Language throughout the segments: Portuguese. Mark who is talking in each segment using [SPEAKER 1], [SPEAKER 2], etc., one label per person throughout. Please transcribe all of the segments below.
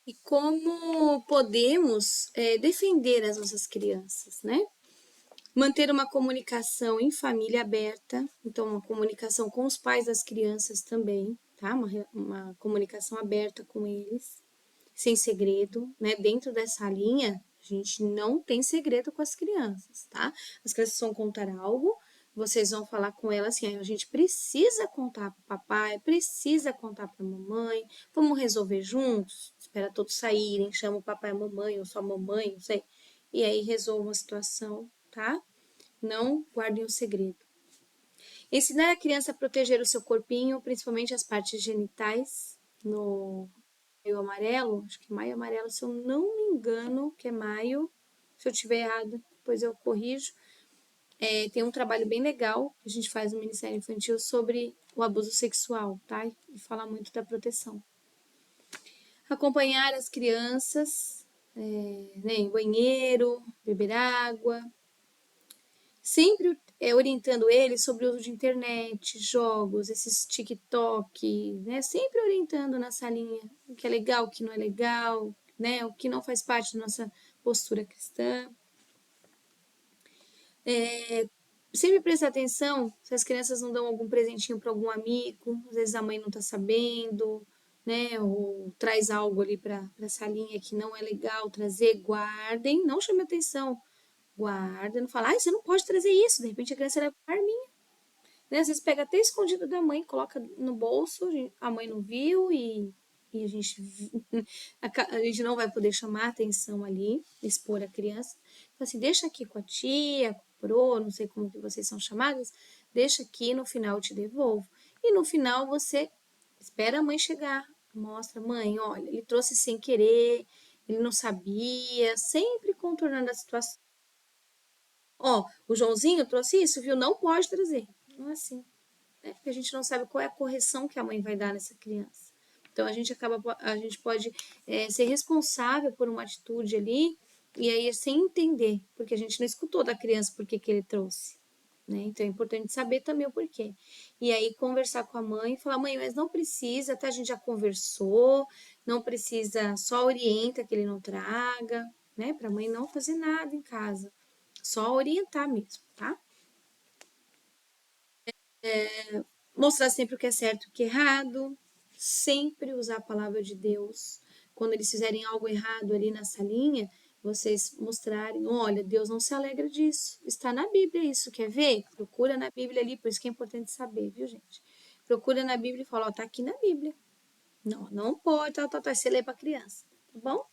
[SPEAKER 1] E como podemos defender as nossas crianças, né? Manter uma comunicação em família aberta, então uma comunicação com os pais das crianças também, tá? Uma comunicação aberta com eles, sem segredo, né? Dentro dessa linha, a gente não tem segredo com as crianças, tá? As crianças vão contar algo, vocês vão falar com elas assim, a gente precisa contar para o papai, precisa contar para a mamãe, vamos resolver juntos, espera todos saírem, chama o papai e a mamãe, ou só a mamãe, não sei, e aí resolvam a situação, tá? Não guardem o segredo. Ensinar a criança a proteger o seu corpinho, principalmente as partes genitais, no maio amarelo, acho que maio amarelo, se eu não me engano, que é maio, se eu estiver errado, depois eu corrijo. Tem um trabalho bem legal que a gente faz no Ministério Infantil sobre o abuso sexual, tá? E fala muito da proteção. Acompanhar as crianças, né, em banheiro, beber água, sempre orientando eles sobre o uso de internet, jogos, esses TikTok, né? Sempre orientando nessa linha, o que é legal, o que não é legal, né? O que não faz parte da nossa postura cristã. Sempre prestar atenção se as crianças não dão algum presentinho para algum amigo, às vezes a mãe não está sabendo, né? Ou traz algo ali para essa linha que não é legal trazer, guardem, não chame atenção, guarda, não fala, você não pode trazer isso, de repente a criança leva uma arminha, né? Às vezes pega até escondido da mãe, coloca no bolso, a mãe não viu e a gente não vai poder chamar atenção ali, expor a criança. Então, assim, deixa aqui com a tia, com o pro, não sei como que vocês são chamadas, deixa aqui, no final eu te devolvo. E no final você espera a mãe chegar, mostra, mãe, olha, ele trouxe sem querer, ele não sabia, sempre contornando a situação. Ó, o Joãozinho trouxe isso, viu? Não pode trazer. Não é assim, né? Porque a gente não sabe qual é a correção que a mãe vai dar nessa criança. Então a gente pode ser responsável por uma atitude ali e aí sem entender, porque a gente não escutou da criança por que ele trouxe. Né? Então é importante saber também o porquê. E aí conversar com a mãe e falar, mãe, mas não precisa, até a gente já conversou, não precisa, só orienta que ele não traga, né? Para a mãe não fazer nada em casa. Só orientar mesmo, tá? Mostrar sempre o que é certo e o que é errado, sempre usar a palavra de Deus. Quando eles fizerem algo errado ali na salinha, vocês mostrarem, olha, Deus não se alegra disso. Está na Bíblia isso, quer ver? Procura na Bíblia ali, por isso que é importante saber, viu, gente? Procura na Bíblia e fala, ó, tá aqui na Bíblia. Não, não pode, você lê para criança, tá bom?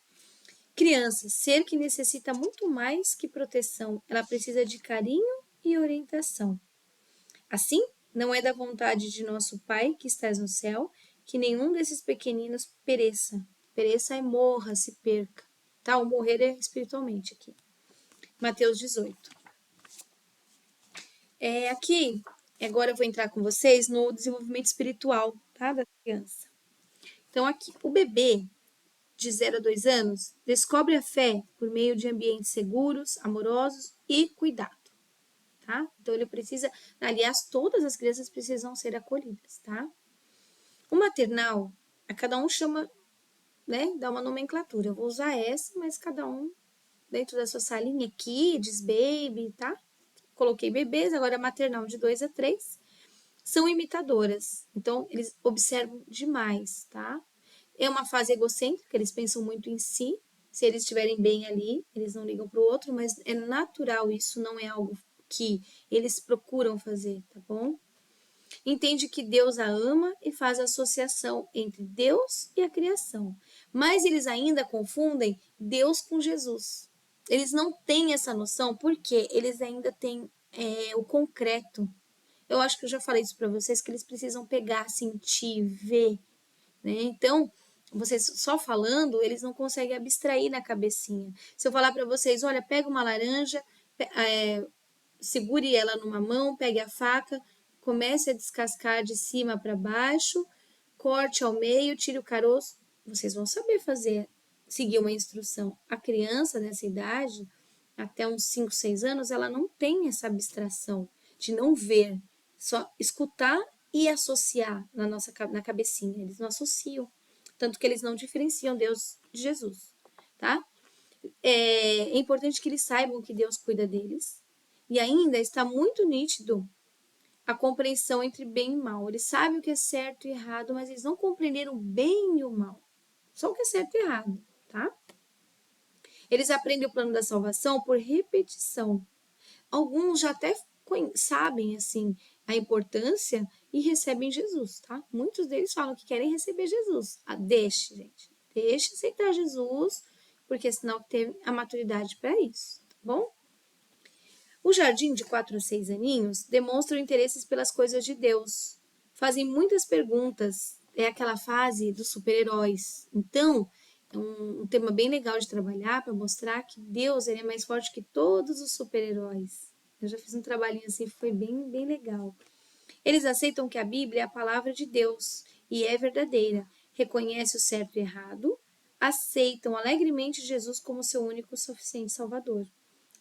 [SPEAKER 1] Criança, ser que necessita muito mais que proteção, ela precisa de carinho e orientação. Assim, não é da vontade de nosso Pai que estás no céu que nenhum desses pequeninos pereça. Pereça é morra, se perca. Tá? O morrer é espiritualmente aqui. Mateus 18. Aqui, agora eu vou entrar com vocês no desenvolvimento espiritual, tá? Da criança. Então, aqui, o bebê de 0 a 2 anos descobre a fé por meio de ambientes seguros, amorosos e cuidado. Tá? Então ele precisa, aliás, todas as crianças precisam ser acolhidas, tá? O maternal, a cada um chama, né, dá uma nomenclatura. Eu vou usar essa, mas cada um dentro da sua salinha, kids, baby, tá? Coloquei bebês, agora maternal de 2 a 3. São imitadoras, então eles observam demais, tá? É uma fase egocêntrica, eles pensam muito em si. Se eles estiverem bem ali, eles não ligam para o outro, mas é natural, isso não é algo que eles procuram fazer, tá bom? Entende que Deus a ama e faz a associação entre Deus e a criação. Mas eles ainda confundem Deus com Jesus. Eles não têm essa noção porque eles ainda têm o concreto. Eu acho que eu já falei isso para vocês, que eles precisam pegar, sentir, ver. Né? Então, vocês só falando, eles não conseguem abstrair na cabecinha. Se eu falar para vocês, olha, pega uma laranja, segure ela numa mão, pegue a faca, comece a descascar de cima para baixo, corte ao meio, tire o caroço. Vocês vão saber fazer, seguir uma instrução. A criança nessa idade, até uns 5, 6 anos, ela não tem essa abstração de não ver, só escutar e associar na cabecinha. Eles não associam. tanto que eles não diferenciam Deus de Jesus, tá? É importante que eles saibam que Deus cuida deles, e ainda está muito nítido a compreensão entre bem e mal. Eles sabem o que é certo e errado, mas eles não compreenderam o bem e o mal, só o que é certo e errado, tá? Eles aprendem o plano da salvação por repetição. Alguns já até sabem, assim, a importância e recebem Jesus, tá? Muitos deles falam que querem receber Jesus. Deixe, gente. Deixe aceitar Jesus, porque senão tem a maturidade para isso, tá bom? O jardim de 4 a 6 aninhos demonstra interesses pelas coisas de Deus. Fazem muitas perguntas. É aquela fase dos super-heróis. Então, é um tema bem legal de trabalhar para mostrar que Deus ele é mais forte que todos os super-heróis. Eu já fiz um trabalhinho assim, foi bem, bem legal. Eles aceitam que a Bíblia é a palavra de Deus e é verdadeira. Reconhece o certo e errado. Aceitam alegremente Jesus como seu único e suficiente Salvador.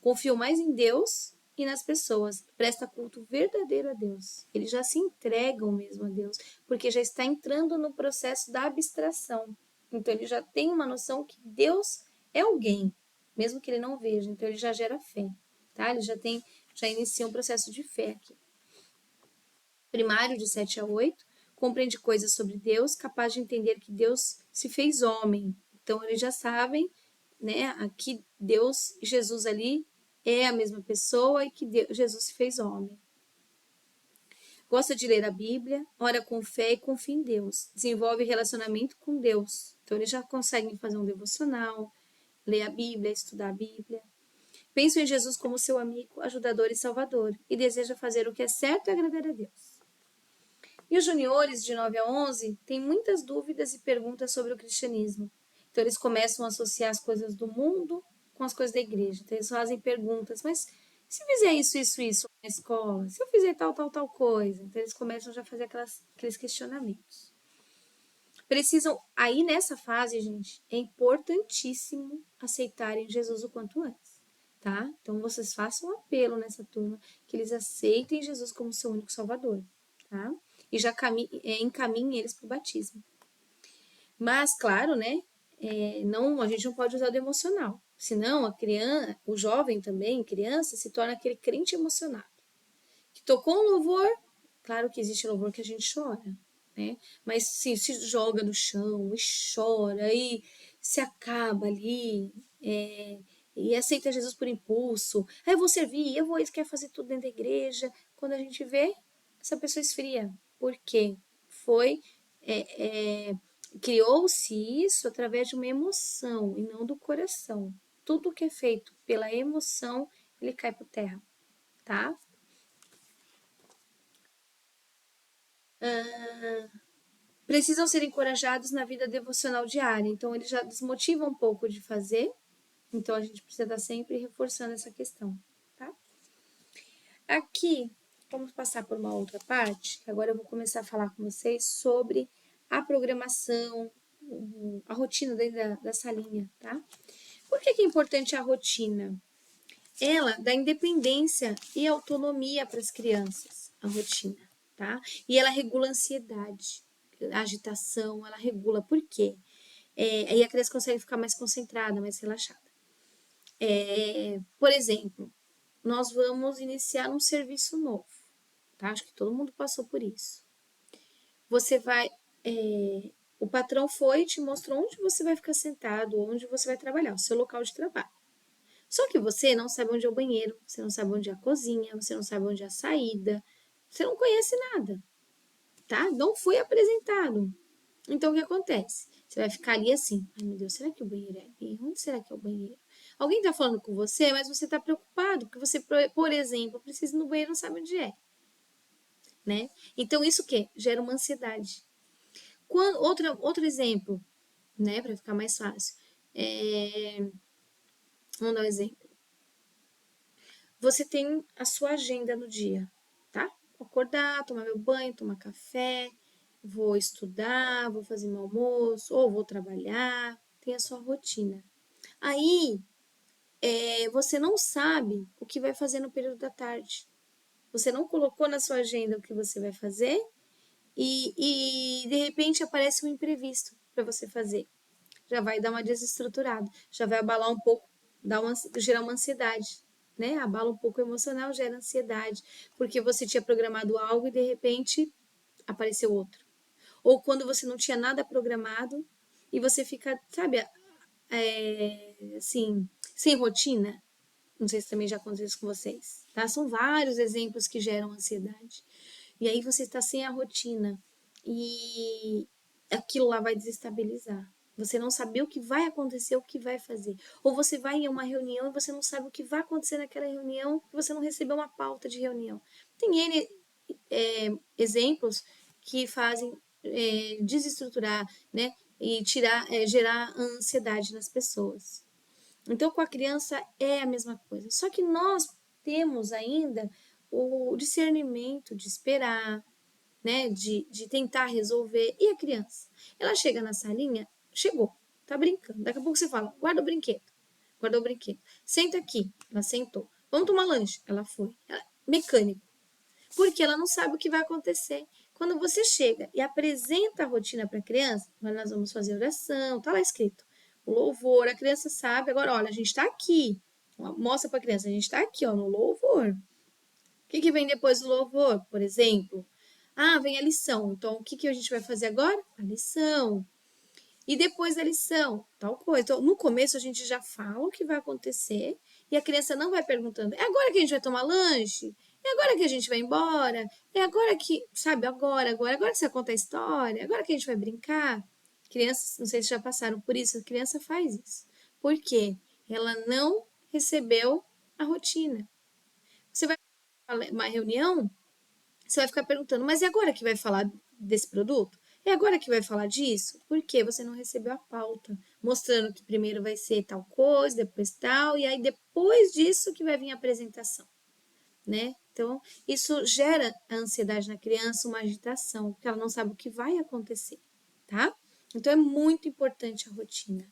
[SPEAKER 1] Confiam mais em Deus e nas pessoas. Presta culto verdadeiro a Deus. Eles já se entregam mesmo a Deus, porque já está entrando no processo da abstração. Então ele já tem uma noção que Deus é alguém, mesmo que ele não veja. Então ele já gera fé, tá? Ele já inicia um processo de fé aqui. Primário de 7 a 8, compreende coisas sobre Deus, capaz de entender que Deus se fez homem. Então eles já sabem, né, que Deus e Jesus ali é a mesma pessoa e que Jesus se fez homem. Gosta de ler a Bíblia, ora com fé e confia em Deus. Desenvolve relacionamento com Deus. Então eles já conseguem fazer um devocional, ler a Bíblia, estudar a Bíblia. Pensa em Jesus como seu amigo, ajudador e salvador e deseja fazer o que é certo e agradar a Deus. E os juniores de 9 a 11 têm muitas dúvidas e perguntas sobre o cristianismo. Então eles começam a associar as coisas do mundo com as coisas da igreja. Então eles fazem perguntas, mas se eu fizer isso na escola, se eu fizer tal coisa, então eles começam já a fazer aqueles questionamentos. Precisam, aí nessa fase, gente, é importantíssimo aceitarem Jesus o quanto antes, tá? Então vocês façam um apelo nessa turma que eles aceitem Jesus como seu único salvador, tá? E já encaminhem eles para o batismo. Mas, claro, né? Não, a gente não pode usar o emocional. Senão, a criança, o jovem também, criança, se torna aquele crente emocionado. Que tocou um louvor, claro que existe louvor que a gente chora, né? Mas sim, se joga no chão e chora e se acaba ali e aceita Jesus por impulso. Eu vou servir, eu vou, ele quer fazer tudo dentro da igreja. Quando a gente vê, essa pessoa esfria. Por quê? Foi criou-se isso através de uma emoção e não do coração. Tudo que é feito pela emoção, ele cai por terra, tá? Precisam ser encorajados na vida devocional diária. Então, ele já desmotiva um pouco de fazer. Então, a gente precisa estar sempre reforçando essa questão, tá? Aqui, vamos passar por uma outra parte, que agora eu vou começar a falar com vocês sobre a programação, a rotina dentro da salinha, tá? Por que é importante a rotina? Ela dá independência e autonomia para as crianças, a rotina, tá? E ela regula a ansiedade, a agitação, ela regula. Por quê? Aí a criança consegue ficar mais concentrada, mais relaxada. Por exemplo, nós vamos iniciar um serviço novo, tá? Acho que todo mundo passou por isso. Você vai. O patrão foi e te mostrou onde você vai ficar sentado, onde você vai trabalhar, o seu local de trabalho. Só que você não sabe onde é o banheiro, você não sabe onde é a cozinha, você não sabe onde é a saída, você não conhece nada, tá? Não foi apresentado. Então, o que acontece? Você vai ficar ali assim, ai meu Deus, será que o banheiro é ali? Onde será que é o banheiro? Alguém tá falando com você, mas você tá preocupado, porque você, por exemplo, precisa ir no banheiro e não sabe onde é, né? Então, isso o quê? Gera uma ansiedade. Outro exemplo, né, para ficar mais fácil. Vamos dar um exemplo. Você tem a sua agenda no dia, tá? Vou acordar, tomar meu banho, tomar café, vou estudar, vou fazer meu almoço, ou vou trabalhar, tem a sua rotina. Aí, você não sabe o que vai fazer no período da tarde. Você não colocou na sua agenda o que você vai fazer e de repente aparece um imprevisto. para você fazer. Já vai dar uma desestruturada, já vai abalar um pouco, gerar uma ansiedade, né? Abala um pouco o emocional, gera ansiedade, porque você tinha programado algo e de repente apareceu outro. Ou quando você não tinha nada programado e você fica, sabe, assim, sem rotina. Não sei se também já aconteceu isso com vocês, tá? São vários exemplos que geram ansiedade. E aí você está sem a rotina e aquilo lá vai desestabilizar. Você não sabe o que vai acontecer, o que vai fazer. Ou você vai em uma reunião e você não sabe o que vai acontecer naquela reunião, porque você não recebeu uma pauta de reunião. Tem N exemplos que fazem desestruturar, né? E gerar ansiedade nas pessoas. Então, com a criança é a mesma coisa. Só que nós temos ainda o discernimento de esperar, né? De tentar resolver. E a criança? Ela chega na salinha, chegou, tá brincando. Daqui a pouco você fala, guarda o brinquedo. Guardou o brinquedo. Senta aqui. Ela sentou. Vamos tomar lanche. Ela foi. Mecânico. Porque ela não sabe o que vai acontecer. Quando você chega e apresenta a rotina para a criança, nós vamos fazer oração, tá lá escrito. O louvor, a criança sabe. Agora, olha, a gente está aqui. Mostra para a criança, a gente está aqui, ó, no louvor. O que vem depois do louvor, por exemplo? Ah, vem a lição. Então, o que a gente vai fazer agora? A lição. E depois da lição, tal coisa. Então, no começo, a gente já fala o que vai acontecer e a criança não vai perguntando: é agora que a gente vai tomar lanche? É agora que a gente vai embora? É agora que, sabe, agora que você conta a história? Agora que a gente vai brincar? Crianças, não sei se já passaram por isso, a criança faz isso. Por quê? Ela não recebeu a rotina. Você vai uma reunião, você vai ficar perguntando, mas é agora que vai falar desse produto? É agora que vai falar disso? Por quê? Você não recebeu a pauta, mostrando que primeiro vai ser tal coisa, depois tal, e aí depois disso que vai vir a apresentação, né? Então, isso gera a ansiedade na criança, uma agitação, porque ela não sabe o que vai acontecer, tá? Então, é muito importante a rotina.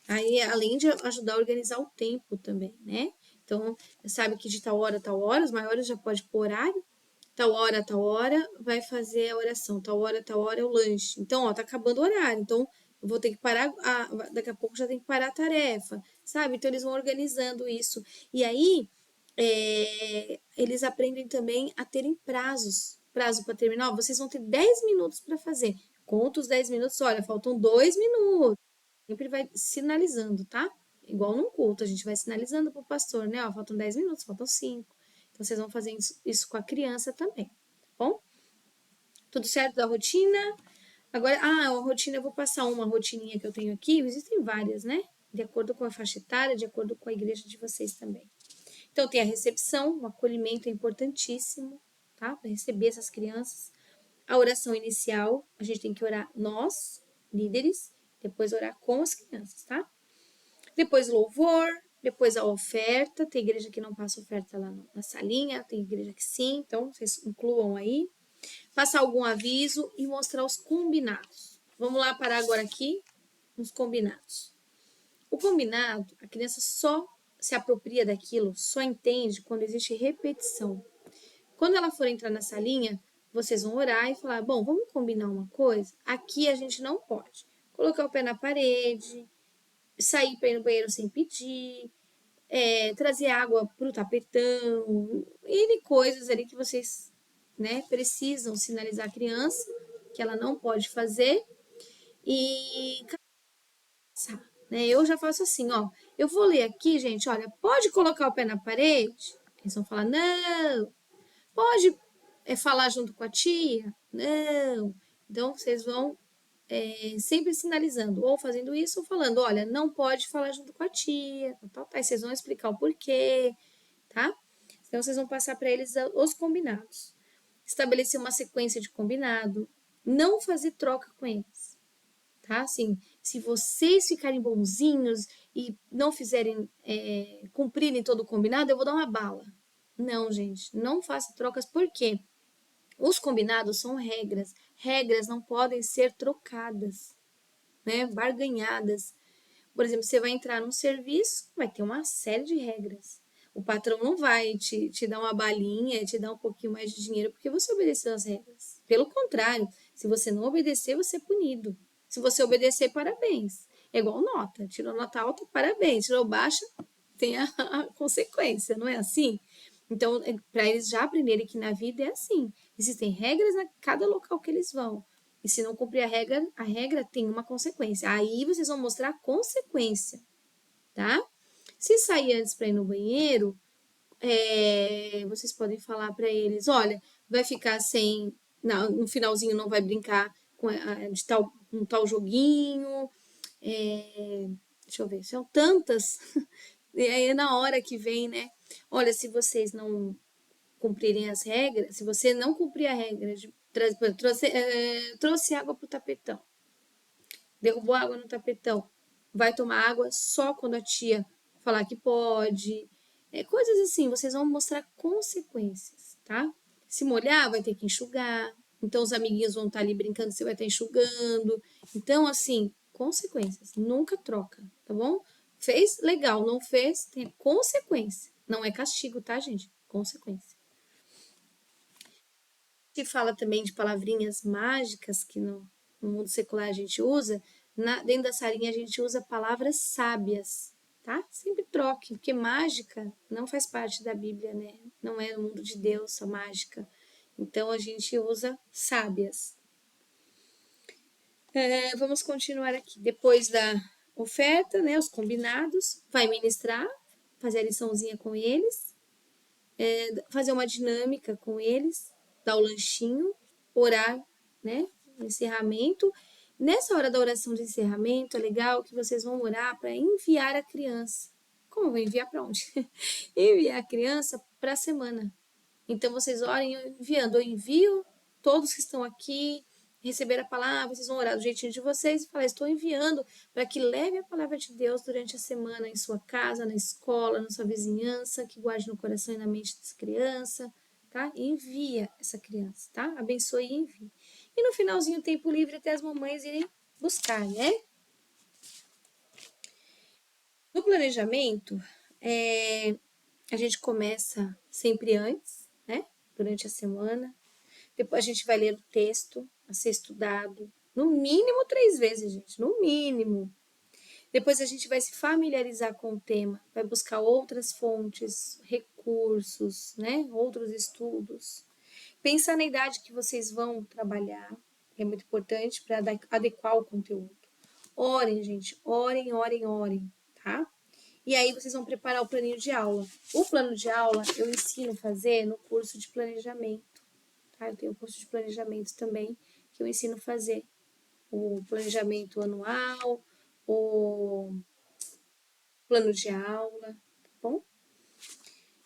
[SPEAKER 1] Aí, além de ajudar a organizar o tempo também, né? Então, sabe que de tal hora, os maiores já pode pôr horário, tal hora, vai fazer a oração, tal hora é o lanche. Então, ó, tá acabando o horário, então eu vou ter que parar, daqui a pouco já tem que parar a tarefa, sabe? Então, eles vão organizando isso. E aí, eles aprendem também a terem prazo para terminar. Ó, vocês vão ter 10 minutos para fazer. Conta os 10 minutos, olha, faltam 2 minutos. Sempre vai sinalizando, tá? Igual num culto, a gente vai sinalizando pro pastor, né? Ó, faltam 10 minutos, faltam 5. Então, vocês vão fazer isso com a criança também, tá bom? Tudo certo da rotina? Agora, a rotina, eu vou passar uma rotininha que eu tenho aqui. Existem várias, né? De acordo com a faixa etária, de acordo com a igreja de vocês também. Então, tem a recepção, o acolhimento é importantíssimo, tá? Para receber essas crianças. A oração inicial, a gente tem que orar nós, líderes, depois orar com as crianças, tá? Depois louvor, depois a oferta. Tem igreja que não passa oferta lá na salinha, tem igreja que sim, então vocês incluam aí. Passar algum aviso e mostrar os combinados. Vamos lá parar agora aqui nos combinados. O combinado, a criança só se apropria daquilo, só entende quando existe repetição. Quando ela for entrar na salinha, vocês vão orar e falar: bom, vamos combinar uma coisa? Aqui a gente não pode colocar o pé na parede, sair para ir no banheiro sem pedir, trazer água para o tapetão, N coisas ali que vocês, né, precisam sinalizar a criança que ela não pode fazer e né? Eu já faço assim, ó. Eu vou ler aqui, gente, olha, pode colocar o pé na parede? Eles vão falar, não. Pode falar junto com a tia? Não. Então, vocês vão sempre sinalizando, ou fazendo isso, ou falando, olha, não pode falar junto com a tia, tá? E vocês vão explicar o porquê, tá? Então, vocês vão passar para eles os combinados. Estabelecer uma sequência de combinado, não fazer troca com eles, tá? Assim, se vocês ficarem bonzinhos e não fizerem, cumprirem todo o combinado, eu vou dar uma bala. Não, gente, não faça trocas, por quê? Os combinados são regras. Regras não podem ser trocadas, né? Barganhadas. Por exemplo, você vai entrar num serviço, vai ter uma série de regras. O patrão não vai te dar uma balinha, te dar um pouquinho mais de dinheiro porque você obedeceu as regras. Pelo contrário, se você não obedecer, você é punido. Se você obedecer, parabéns. É igual nota. Tirou nota alta, parabéns. Tirou baixa, tem a consequência, não é assim? Então, para eles já aprenderem que na vida é assim. Existem regras a cada local que eles vão. E se não cumprir a regra tem uma consequência. Aí vocês vão mostrar a consequência, tá? Se sair antes para ir no banheiro, vocês podem falar para eles, olha, vai ficar sem, no finalzinho não vai brincar de um tal joguinho, deixa eu ver, são tantas, e aí é na hora que vem, né? Olha, se vocês não cumprirem as regras, se você não cumprir a regra de trouxe água pro tapetão, derrubou água no tapetão, vai tomar água só quando a tia falar que pode. Coisas assim, vocês vão mostrar consequências, tá? Se molhar, vai ter que enxugar. Então, os amiguinhos vão estar ali brincando, você vai estar enxugando. Então, assim, consequências. Nunca troca, tá bom? Fez, legal. Não fez, tem consequência. Não é castigo, tá, gente? Consequência. Se fala também de palavrinhas mágicas que no mundo secular a gente usa, dentro da salinha a gente usa palavras sábias, tá? Sempre troque, porque mágica não faz parte da Bíblia, né? Não é o mundo de Deus a mágica. Então a gente usa sábias. Vamos continuar aqui. Depois da oferta, né? Os combinados, vai ministrar, fazer a liçãozinha com eles, fazer uma dinâmica com eles, dar o lanchinho, orar, né? No encerramento. Nessa hora da oração de encerramento, é legal que vocês vão orar para enviar a criança. Como eu vou enviar para onde? Enviar a criança para a semana. Então vocês orem enviando. Eu envio todos que estão aqui, receber a palavra, vocês vão orar do jeitinho de vocês e falar, estou enviando para que leve a palavra de Deus durante a semana em sua casa, na escola, na sua vizinhança, que guarde no coração e na mente dessa criança, tá? E envia essa criança, tá? Abençoe e envie. E no finalzinho, tempo livre até as mamães irem buscar, né? No planejamento, a gente começa sempre antes, né? Durante a semana. Depois a gente vai ler o texto a ser estudado, no mínimo 3 vezes, gente, no mínimo. Depois a gente vai se familiarizar com o tema, vai buscar outras fontes, recursos, né? Outros estudos. Pensar na idade que vocês vão trabalhar, é muito importante para adequar o conteúdo. Orem, gente, orem, orem, orem, tá? E aí vocês vão preparar o planinho de aula. O plano de aula eu ensino a fazer no curso de planejamento. Tá? Eu tenho um curso de planejamento também, que eu ensino a fazer o planejamento anual, o plano de aula, tá bom?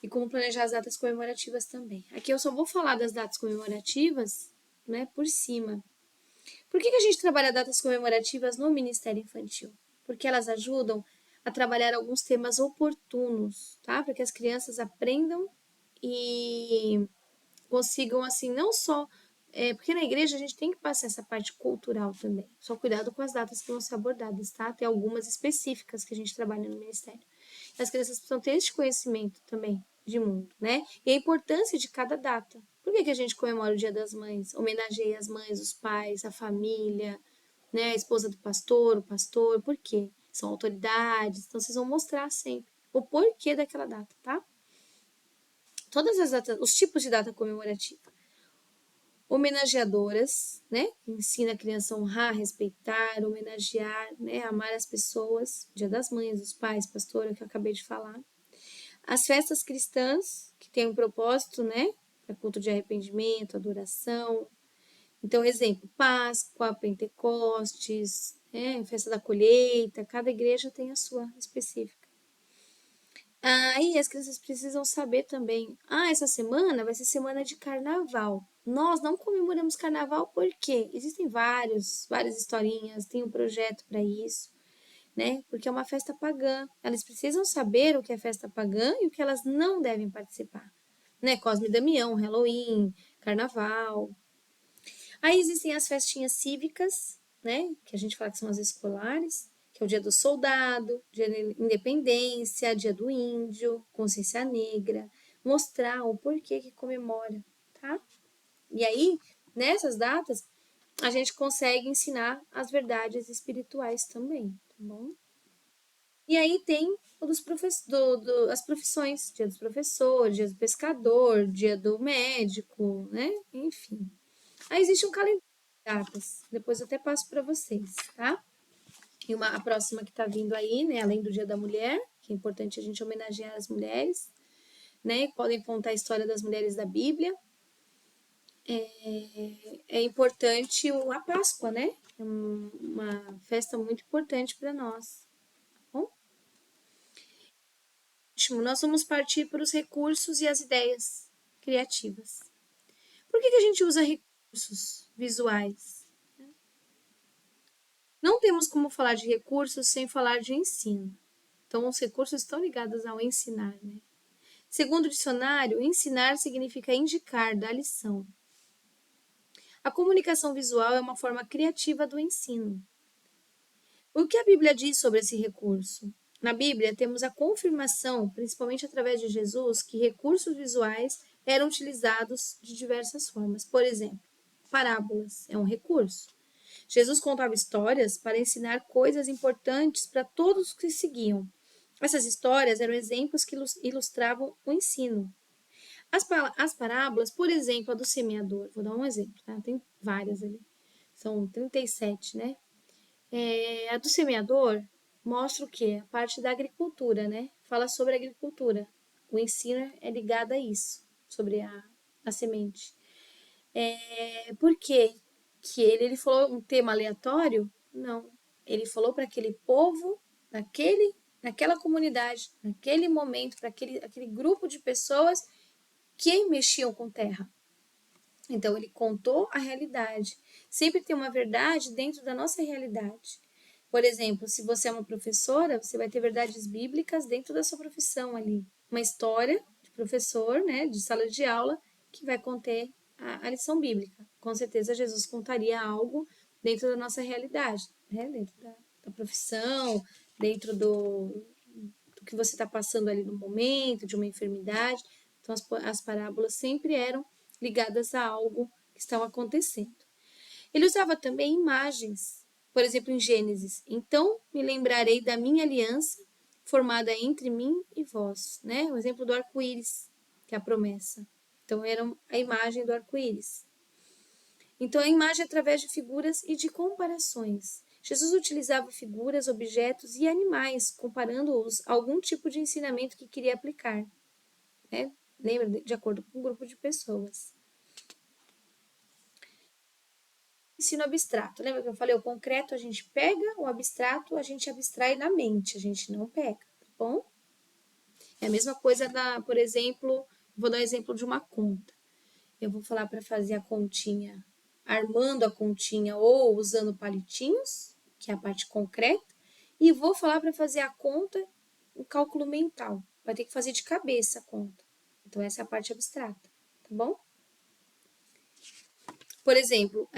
[SPEAKER 1] E como planejar as datas comemorativas também. Aqui eu só vou falar das datas comemorativas, né, por cima. Por que a gente trabalha datas comemorativas no Ministério Infantil? Porque elas ajudam a trabalhar alguns temas oportunos, tá? Para que as crianças aprendam e consigam, assim, não só. Porque na igreja a gente tem que passar essa parte cultural também. Só cuidado com as datas que vão ser abordadas, tá? Tem algumas específicas que a gente trabalha no ministério. As crianças precisam ter esse conhecimento também de mundo, né? E a importância de cada data. Por que a gente comemora o Dia das Mães? Homenageia as mães, os pais, a família, né? A esposa do pastor, o pastor. Por quê? São autoridades. Então vocês vão mostrar sempre o porquê daquela data, tá? Todas as datas, os tipos de data comemorativa. Homenageadoras, né? Que ensina a criança a honrar, respeitar, homenagear, né? Amar as pessoas. Dia das Mães, dos pais, pastora, que eu acabei de falar. As festas cristãs, que tem um propósito, né? Para culto de arrependimento, adoração. Então, exemplo, Páscoa, Pentecostes, festa da colheita, cada igreja tem a sua específica. Aí as crianças precisam saber também. Essa semana vai ser semana de carnaval. Nós não comemoramos carnaval porque existem várias historinhas, tem um projeto para isso, né? Porque é uma festa pagã. Elas precisam saber o que é festa pagã e o que elas não devem participar, né? Cosme e Damião, Halloween, carnaval. Aí existem as festinhas cívicas, né? Que a gente fala que são as escolares, que é o dia do soldado, dia da independência, dia do índio, consciência negra, mostrar o porquê que comemora, tá? E aí, nessas datas, a gente consegue ensinar as verdades espirituais também, tá bom? E aí tem o dos as profissões, dia dos professores, dia do pescador, dia do médico, né? Enfim. Aí existe um calendário de datas, depois eu até passo para vocês, tá? E a próxima que tá vindo aí, né? Além do Dia da Mulher, que é importante a gente homenagear as mulheres, né? Podem contar a história das mulheres da Bíblia. É importante a Páscoa, né? É uma festa muito importante para nós. Tá bom? Último, nós vamos partir para os recursos e as ideias criativas. Por que a gente usa recursos visuais? Não temos como falar de recursos sem falar de ensino. Então, os recursos estão ligados ao ensinar, né? Segundo o dicionário, ensinar significa indicar, dar lição. A comunicação visual é uma forma criativa do ensino. O que a Bíblia diz sobre esse recurso? Na Bíblia, temos a confirmação, principalmente através de Jesus, que recursos visuais eram utilizados de diversas formas. Por exemplo, parábolas é um recurso. Jesus contava histórias para ensinar coisas importantes para todos os que seguiam. Essas histórias eram exemplos que ilustravam o ensino. As parábolas, por exemplo, a do semeador, vou dar um exemplo, tá? Tem várias ali, são 37, né? A do semeador mostra o quê? A parte da agricultura, né? Fala sobre a agricultura. O ensino é ligado a isso, sobre a semente. Por quê? Que ele falou um tema aleatório? Não. Ele falou para aquele povo, naquela comunidade, naquele momento, para aquele grupo de pessoas que mexiam com terra. Então, ele contou a realidade. Sempre tem uma verdade dentro da nossa realidade. Por exemplo, se você é uma professora, você vai ter verdades bíblicas dentro da sua profissão ali. Uma história de professor, né, de sala de aula, que vai conter a lição bíblica. Com certeza, Jesus contaria algo dentro da nossa realidade, né, dentro da profissão, dentro do que você está passando ali no momento, de uma enfermidade. Então, as parábolas sempre eram ligadas a algo que estava acontecendo. Ele usava também imagens, por exemplo, em Gênesis. Então me lembrarei da minha aliança formada entre mim e vós, né? O exemplo do arco-íris, que é a promessa. Então era a imagem do arco-íris. Então a imagem é através de figuras e de comparações. Jesus utilizava figuras, objetos e animais, comparando-os a algum tipo de ensinamento que queria aplicar, né? Lembra? De acordo com um grupo de pessoas. Ensino abstrato. Lembra que eu falei? O concreto a gente pega, o abstrato a gente abstrai na mente, a gente não pega, tá bom? É a mesma coisa por exemplo, vou dar um exemplo de uma conta. Eu vou falar para fazer a continha armando a continha ou usando palitinhos, que é a parte concreta, e vou falar para fazer a conta, o cálculo mental. Vai ter que fazer de cabeça a conta. Então, essa é a parte abstrata, tá bom? Por exemplo,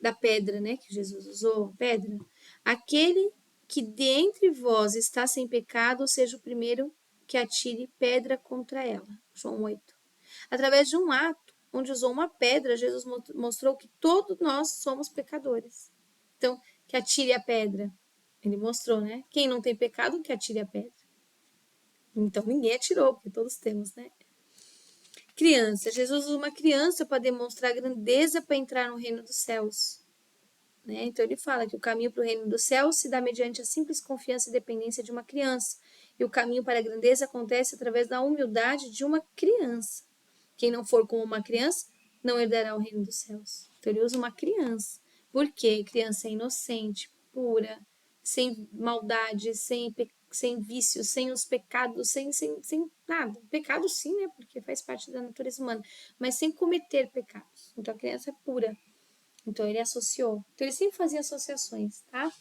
[SPEAKER 1] da pedra, né, que Jesus usou, pedra. Aquele que dentre vós está sem pecado, seja o primeiro que atire pedra contra ela. João 8. Através de um ato, onde usou uma pedra, Jesus mostrou que todos nós somos pecadores. Então, que atire a pedra. Ele mostrou, né? Quem não tem pecado, que atire a pedra. Então, ninguém atirou, porque todos temos, né? Criança. Jesus usa uma criança para demonstrar grandeza para entrar no reino dos céus. Né? Então ele fala que o caminho para o reino dos céus se dá mediante a simples confiança e dependência de uma criança. E o caminho para a grandeza acontece através da humildade de uma criança. Quem não for como uma criança não herdará o reino dos céus. Então ele usa uma criança. Por quê? Criança é inocente, pura, sem maldade, sem vícios, sem os pecados, sem nada. Pecado sim, né? Porque faz parte da natureza humana, mas sem cometer pecados. Então a criança é pura. Então ele associou. Então ele sempre fazia associações, tá?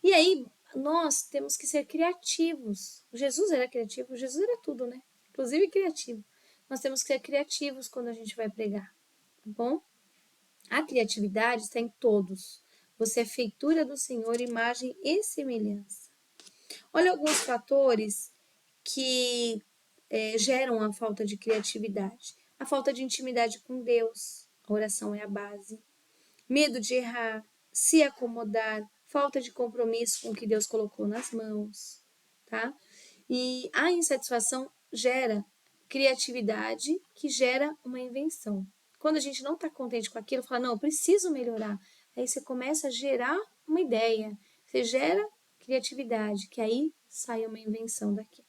[SPEAKER 1] E aí nós temos que ser criativos. Jesus era criativo, Jesus era tudo, né? Inclusive criativo. Nós temos que ser criativos quando a gente vai pregar, tá bom? A criatividade está em todos. Você é feitura do Senhor, imagem e semelhança. Olha alguns fatores que geram a falta de criatividade. A falta de intimidade com Deus. A oração é a base. medo de errar, se acomodar, falta de compromisso com o que Deus colocou nas mãos, tá? E a insatisfação gera criatividade, que gera uma invenção. Quando a gente não está contente com aquilo, fala, não, eu preciso melhorar. Aí você começa a gerar uma ideia, você gera criatividade, que aí sai uma invenção daqui.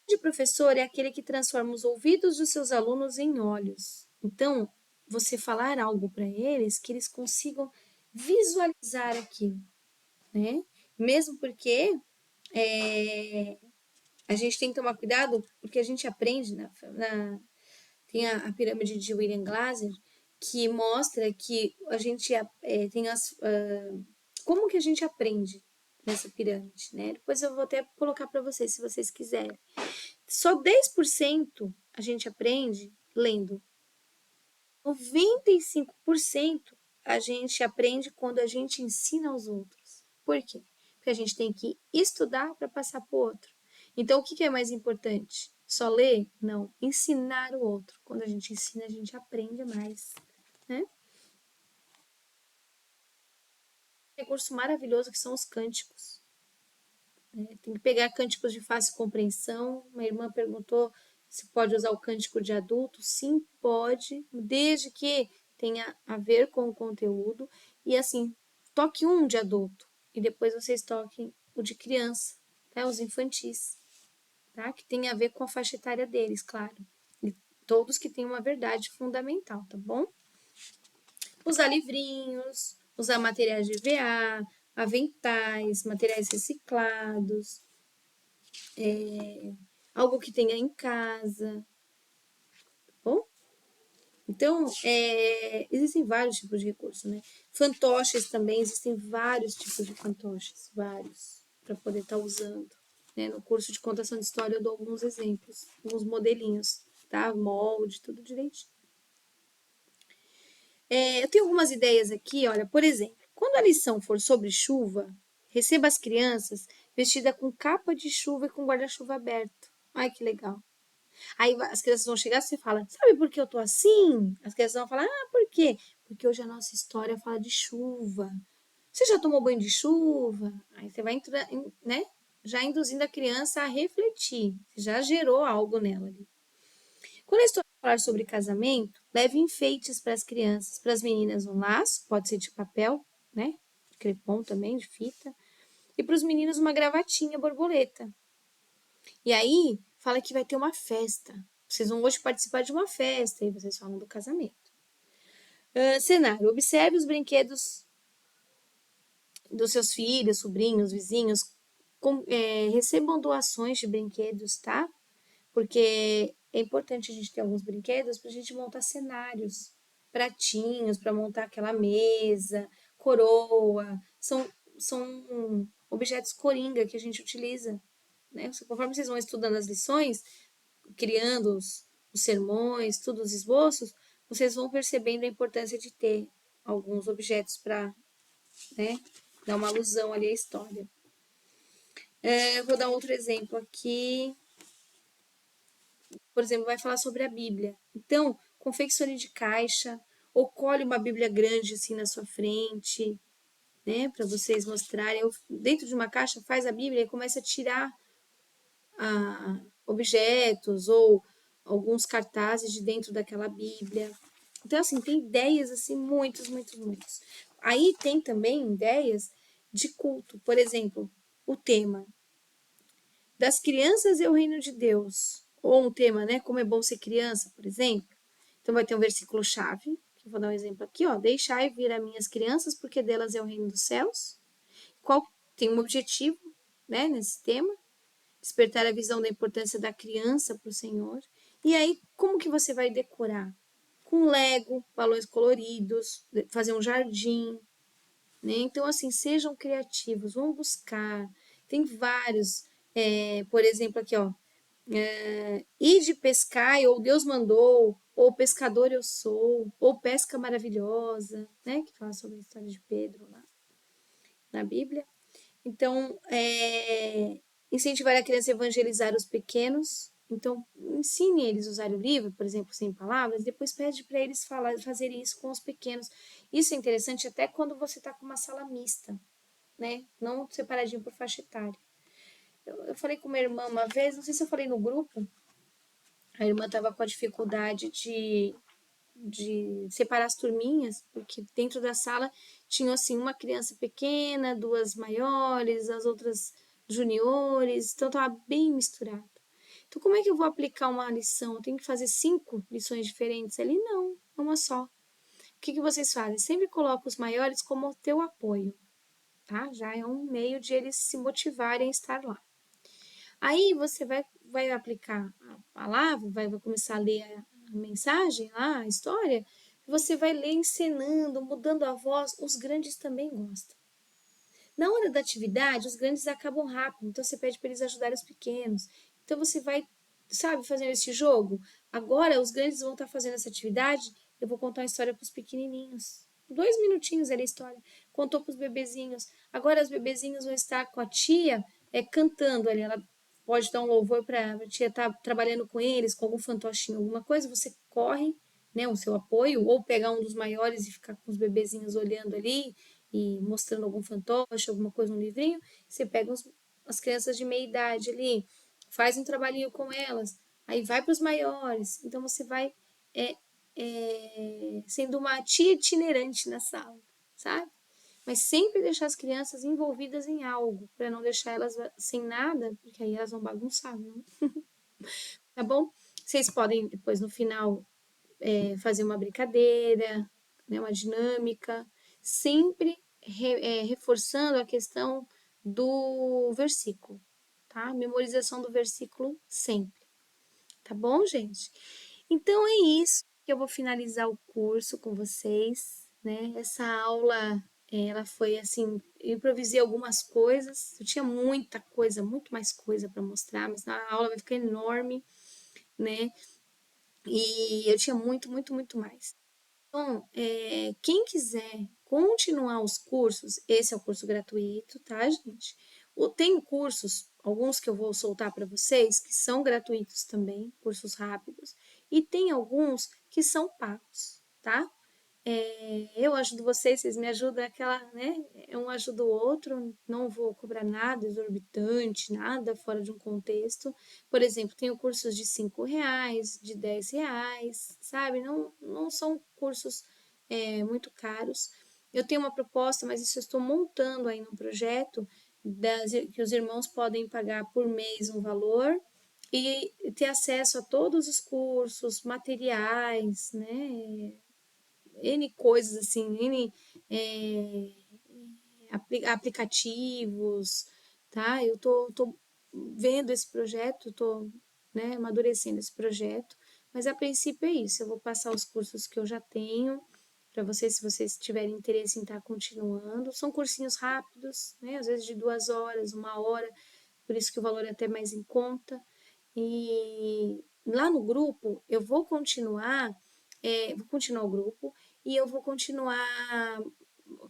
[SPEAKER 1] De professor é aquele que transforma os ouvidos dos seus alunos em olhos. Então, você falar algo para eles que eles consigam visualizar aquilo, né? Mesmo porque a gente tem que tomar cuidado, porque a gente aprende tem a pirâmide de William Glasser que mostra que a gente tem como que a gente aprende nessa pirâmide, né? Depois eu vou até colocar para vocês, se vocês quiserem. Só 10% a gente aprende lendo. 95% a gente aprende quando a gente ensina aos outros. Por quê? Porque a gente tem que estudar para passar para o outro. Então, o que é mais importante? Só ler? Não. Ensinar o outro. Quando a gente ensina, a gente aprende mais. Né? Um recurso maravilhoso que são os cânticos. Tem que pegar cânticos de fácil compreensão. Uma irmã perguntou se pode usar o cântico de adulto. Sim, pode, desde que tenha a ver com o conteúdo. E assim, toque um de adulto e depois vocês toquem o de criança, tá? Os infantis, tá? Que tem a ver com a faixa etária deles, claro. E todos que têm uma verdade fundamental, tá bom? Usar livrinhos, usar materiais de EVA, aventais, materiais reciclados, algo que tenha em casa, tá bom? Então, existem vários tipos de recursos, né? Fantoches também, existem vários tipos de fantoches, vários, para poder estar usando. Né? No curso de contação de história eu dou alguns exemplos, alguns modelinhos, tá? Molde, tudo direitinho. Eu tenho algumas ideias aqui, olha, por exemplo, quando a lição for sobre chuva, receba as crianças vestidas com capa de chuva e com guarda-chuva aberto. Ai, que legal. Aí as crianças vão chegar e você fala, sabe por que eu tô assim? As crianças vão falar, por quê? Porque hoje a nossa história fala de chuva. Você já tomou banho de chuva? Aí você vai, né? Já induzindo a criança a refletir. Você já gerou algo nela ali. Quando a história falar sobre casamento, leve enfeites para as crianças. Para as meninas, um laço, pode ser de papel, né? Crepom também, de fita. E para os meninos, uma gravatinha borboleta. E aí, fala que vai ter uma festa. Vocês vão hoje participar de uma festa, e vocês falam do casamento. Cenário: observe os brinquedos dos seus filhos, sobrinhos, vizinhos. Recebam doações de brinquedos, tá? Porque é importante a gente ter alguns brinquedos para a gente montar cenários, pratinhos para montar aquela mesa, coroa. São objetos coringa que a gente utiliza. Né? Conforme vocês vão estudando as lições, criando os sermões, tudo os esboços, vocês vão percebendo a importância de ter alguns objetos para, né, dar uma alusão ali à história. Eu vou dar outro exemplo aqui. Por exemplo, vai falar sobre a Bíblia. Então, confeccione de caixa, ou colhe uma Bíblia grande assim na sua frente, né, para vocês mostrarem. Dentro de uma caixa, faz a Bíblia e começa a tirar objetos ou alguns cartazes de dentro daquela Bíblia. Então, assim, tem ideias, assim, muitos, muitos, muitos. Aí tem também ideias de culto. Por exemplo, o tema das crianças e o reino de Deus. Ou um tema, né? Como é bom ser criança, por exemplo. Então, vai ter um versículo-chave, que eu vou dar um exemplo aqui, ó. Deixai vir a minhas crianças, porque delas é o reino dos céus. Qual tem um objetivo, né, nesse tema? Despertar a visão da importância da criança para o Senhor. E aí, como que você vai decorar? Com Lego, balões coloridos, fazer um jardim, né? Então, assim, sejam criativos, vão buscar. Tem vários, por exemplo, aqui, ó. Ide pescar, ou Deus mandou, ou pescador eu sou, ou pesca maravilhosa, né? Que fala sobre a história de Pedro lá na Bíblia. Então, incentivar a criança a evangelizar os pequenos, Então, ensine eles a usar o livro, por exemplo, sem palavras, depois pede para eles fazerem isso com os pequenos. Isso é interessante até quando você está com uma sala mista, né? Não separadinho por faixa etária. Eu falei com minha irmã uma vez, não sei se eu falei no grupo, a irmã estava com a dificuldade de separar as turminhas, porque dentro da sala tinha assim uma criança pequena, duas maiores, as outras juniores, então estava bem misturado. Então, como é que eu vou aplicar uma lição? Eu tenho que fazer 5 lições diferentes ali? Não, uma só. O que vocês fazem? Sempre coloca os maiores como teu apoio, tá? Já é um meio de eles se motivarem a estar lá. Aí você vai aplicar a palavra, vai começar a ler a mensagem lá, a história, você vai ler encenando, mudando a voz, os grandes também gostam. Na hora da atividade, os grandes acabam rápido, então você pede para eles ajudarem os pequenos. Então você vai, sabe, fazendo esse jogo. Agora os grandes vão estar fazendo essa atividade, eu vou contar uma história para os pequenininhos. 2 minutinhos ali a história. Contou para os bebezinhos. Agora os bebezinhos vão estar com a tia cantando ali. Ela pode dar um louvor para a tia estar trabalhando com eles, com algum fantochinho, alguma coisa. Você corre, né, o seu apoio, ou pegar um dos maiores e ficar com os bebezinhos olhando ali e mostrando algum fantoche, alguma coisa no livrinho, você pega as crianças de meia idade ali, faz um trabalhinho com elas, aí vai para os maiores. Então você vai sendo uma tia itinerante na sala, sabe? Mas sempre deixar as crianças envolvidas em algo, para não deixar elas sem nada, porque aí elas vão bagunçar, não? Tá bom? Vocês podem depois no final fazer uma brincadeira, né, uma dinâmica, sempre reforçando a questão do versículo, tá? Memorização do versículo sempre, tá bom, gente? Então é isso que eu vou finalizar o curso com vocês, né? Essa aula, ela foi assim, eu improvisei algumas coisas, eu tinha muita coisa, muito mais coisa para mostrar, mas a aula vai ficar enorme, né? E eu tinha muito, muito, muito mais. Então, quem quiser continuar os cursos, esse é o curso gratuito, tá, gente? Tem cursos, alguns que eu vou soltar para vocês, que são gratuitos também, cursos rápidos, e tem alguns que são pagos, tá? Eu ajudo vocês, vocês me ajudam, aquela, né? Um ajuda o outro, não vou cobrar nada exorbitante, nada fora de um contexto. Por exemplo, tenho cursos de R$ 5, de R$ 10, sabe? Não são cursos muito caros. Eu tenho uma proposta, mas isso eu estou montando aí num projeto que os irmãos podem pagar por mês um valor e ter acesso a todos os cursos, materiais, né? N coisas assim, N aplicativos, tá? Eu tô vendo esse projeto, tô, né, amadurecendo esse projeto, mas a princípio é isso. Eu vou passar os cursos que eu já tenho para vocês, se vocês tiverem interesse em estar continuando. São cursinhos rápidos, né? Às vezes de 2 horas, 1 hora, por isso que o valor é até mais em conta. E lá no grupo eu vou continuar o grupo e eu vou continuar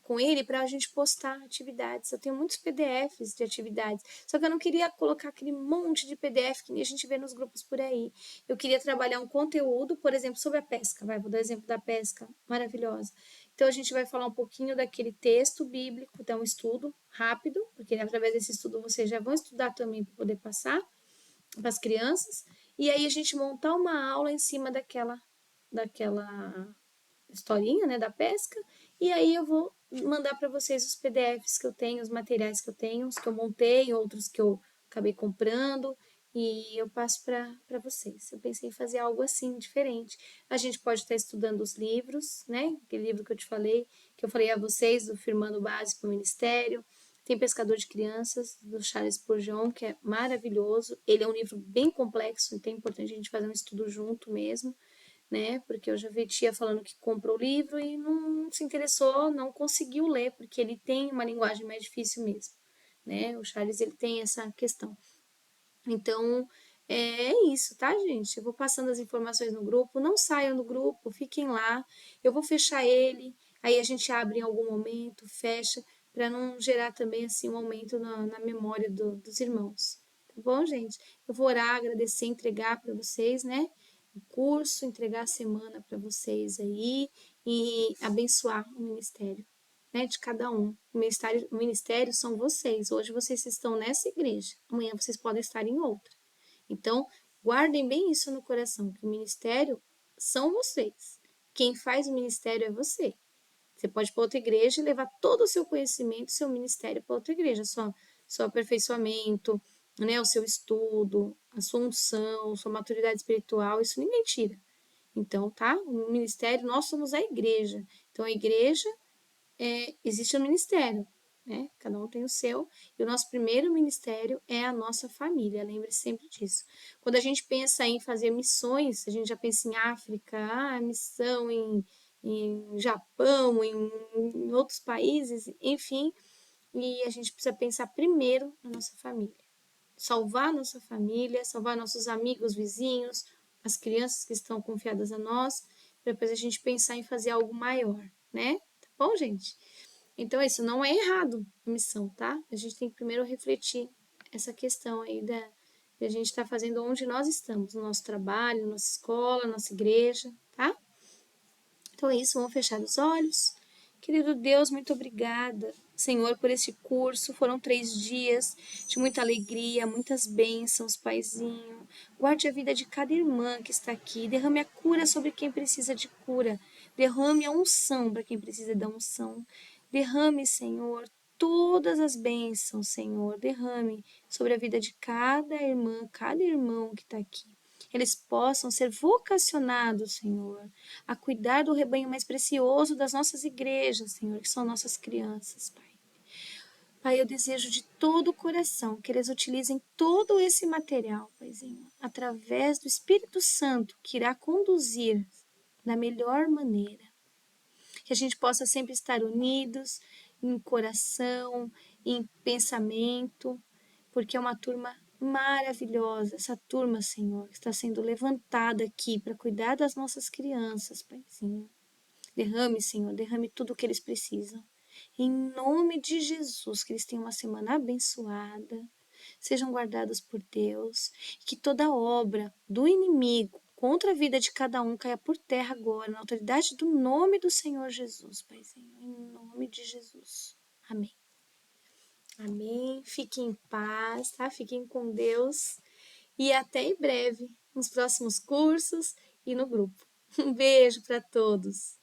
[SPEAKER 1] com ele para a gente postar atividades. Eu tenho muitos PDFs de atividades, só que eu não queria colocar aquele monte de PDF que nem a gente vê nos grupos por aí. Eu queria trabalhar um conteúdo, por exemplo, sobre a pesca. Vou dar exemplo da pesca, maravilhosa. Então a gente vai falar um pouquinho daquele texto bíblico, então um estudo rápido, porque através desse estudo vocês já vão estudar também para poder passar para as crianças. E aí a gente montar uma aula em cima daquela historinha, né, da pesca, e aí eu vou mandar para vocês os PDFs que eu tenho, os materiais que eu tenho, os que eu montei, outros que eu acabei comprando, e eu passo para vocês. Eu pensei em fazer algo assim, diferente. A gente pode estar estudando os livros, né? Aquele livro que eu falei a vocês, do Firmando Base para o Ministério. Tem Pescador de Crianças, do Charles Spurgeon, que é maravilhoso. Ele é um livro bem complexo, então é importante a gente fazer um estudo junto mesmo, né? Porque eu já vi tia falando que comprou o livro e não se interessou, não conseguiu ler, porque ele tem uma linguagem mais difícil mesmo, né? O Charles, ele tem essa questão. Então, é isso, tá, gente? Eu vou passando as informações no grupo, não saiam do grupo, fiquem lá. Eu vou fechar ele, aí a gente abre em algum momento, fecha, para não gerar também assim um aumento na memória dos irmãos, Tá bom, gente? Eu vou orar, agradecer, entregar para vocês, né? O curso, entregar a semana para vocês aí e abençoar o ministério, né? De cada um. O ministério são vocês. Hoje vocês estão nessa igreja, amanhã vocês podem estar em outra. Então, guardem bem isso no coração, que o ministério são vocês. Quem faz o ministério é você. Você pode ir para outra igreja e levar todo o seu conhecimento, seu ministério para outra igreja, seu aperfeiçoamento, né, o seu estudo, a sua unção, sua maturidade espiritual, isso ninguém tira. Então, tá? O ministério, nós somos a igreja. Então, a igreja existe um ministério, né? Cada um tem o seu. E o nosso primeiro ministério é a nossa família. Lembre-se sempre disso. Quando a gente pensa em fazer missões, a gente já pensa em África, missão em Japão, em outros países, enfim. E a gente precisa pensar primeiro na nossa família. Salvar nossa família, salvar nossos amigos, vizinhos, as crianças que estão confiadas a nós, para depois a gente pensar em fazer algo maior, né? Tá bom, gente? Então, isso não é errado a missão, tá? A gente tem que primeiro refletir essa questão aí de a gente estar fazendo onde nós estamos, no nosso trabalho, nossa escola, nossa igreja, tá? Então é isso, vamos fechar os olhos. Querido Deus, muito obrigada, Senhor, por esse curso. Foram 3 dias de muita alegria, muitas bênçãos, Paizinho. Guarde a vida de cada irmã que está aqui. Derrame a cura sobre quem precisa de cura. Derrame a unção para quem precisa da unção. Derrame, Senhor, todas as bênçãos, Senhor. Derrame sobre a vida de cada irmã, cada irmão que está aqui. Eles possam ser vocacionados, Senhor, a cuidar do rebanho mais precioso das nossas igrejas, Senhor, que são nossas crianças, Pai. Pai, eu desejo de todo o coração que eles utilizem todo esse material, Paizinho, através do Espírito Santo, que irá conduzir da melhor maneira. Que a gente possa sempre estar unidos em coração, em pensamento, porque é uma turma maravilhosa, essa turma, Senhor, que está sendo levantada aqui para cuidar das nossas crianças, Paizinho. Derrame, Senhor, derrame tudo o que eles precisam. Em nome de Jesus, que eles tenham uma semana abençoada, sejam guardados por Deus, e que toda obra do inimigo contra a vida de cada um caia por terra agora, na autoridade do nome do Senhor Jesus, Paizinho, em nome de Jesus. Amém. Amém. Fiquem em paz, tá? Fiquem com Deus e até em breve nos próximos cursos e no grupo. Um beijo para todos.